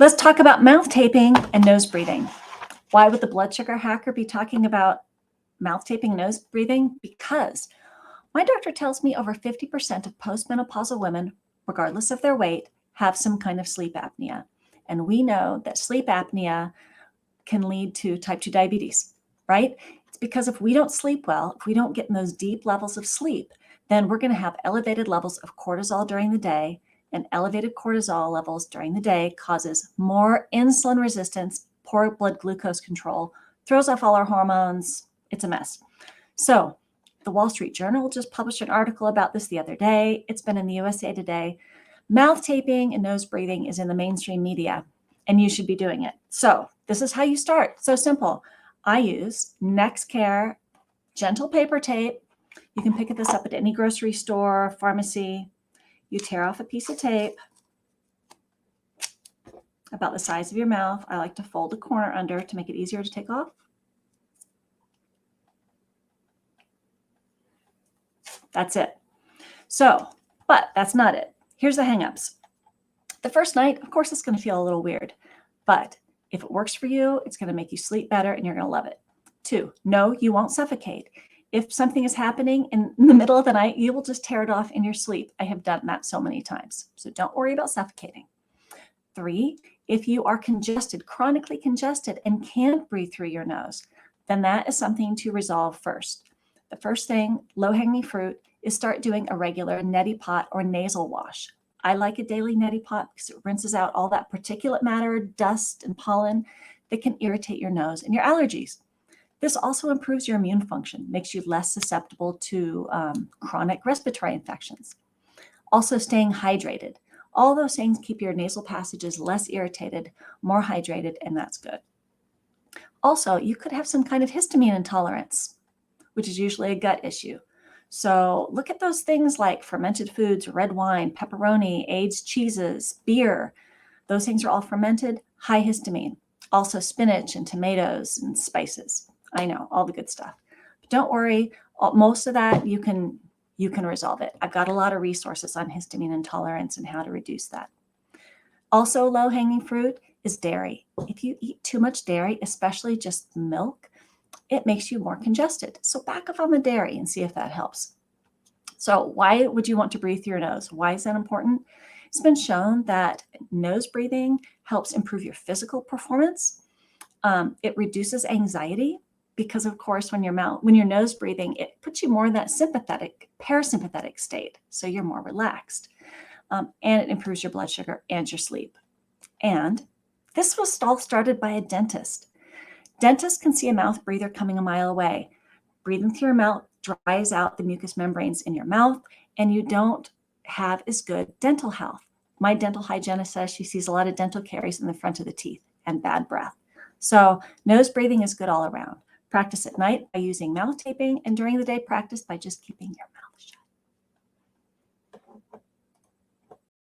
Let's talk about mouth taping and nose breathing. Why would the blood sugar hacker be talking about mouth taping and nose breathing? Because my doctor tells me over 50% of postmenopausal women, regardless of their weight, have some kind of sleep apnea. And we know that sleep apnea can lead to type 2 diabetes, right? It's because if we don't sleep well, if we don't get in those deep levels of sleep, then we're going to have elevated levels of cortisol during the day, and elevated cortisol levels during the day causes more insulin resistance, poor blood glucose control, throws off all our hormones. It's a mess. So the Wall Street Journal just published an article about this the other day. It's been in the USA Today. Mouth taping and nose breathing is in the mainstream media, and you should be doing it. So this is how you start. So simple. I use NextCare gentle paper tape. You can pick this up at any grocery store, pharmacy. You tear off a piece of tape about the size of your mouth. I like to fold a corner under to make it easier to take off. That's it. So, but that's not it. Here's the hangups. The first night, of course, it's going to feel a little weird, but if it works for you, it's going to make you sleep better and you're going to love it. 2, no, you won't suffocate. If something is happening in the middle of the night, you will just tear it off in your sleep. I have done that so many times. So don't worry about suffocating. 3, if you are congested, chronically congested, and can't breathe through your nose, then that is something to resolve first. The first thing, low-hanging fruit, is start doing a regular neti pot or nasal wash. I like a daily neti pot because it rinses out all that particulate matter, dust, and pollen that can irritate your nose and your allergies. This also improves your immune function, makes you less susceptible to chronic respiratory infections. Also, staying hydrated. All those things keep your nasal passages less irritated, more hydrated, and that's good. Also, you could have some kind of histamine intolerance, which is usually a gut issue. So look at those things like fermented foods, red wine, pepperoni, aged cheeses, beer. Those things are all fermented, high histamine. Also spinach and tomatoes and spices. I know, all the good stuff. But don't worry, most of that you can resolve it. I've got a lot of resources on histamine intolerance and how to reduce that. Also, low-hanging fruit is dairy. If you eat too much dairy, especially just milk, it makes you more congested. So back off on the dairy and see if that helps. So why would you want to breathe through your nose? Why is that important? It's been shown that nose breathing helps improve your physical performance. It reduces anxiety because, of course, when you're nose breathing, it puts you more in that sympathetic, parasympathetic state. So you're more relaxed. And it improves your blood sugar and your sleep. And this was all started by a dentist. Dentists can see a mouth breather coming a mile away. Breathing through your mouth dries out the mucous membranes in your mouth, and you don't have as good dental health. My dental hygienist says she sees a lot of dental caries in the front of the teeth and bad breath. So nose breathing is good all around. Practice at night by using mouth taping, and during the day, practice by just keeping your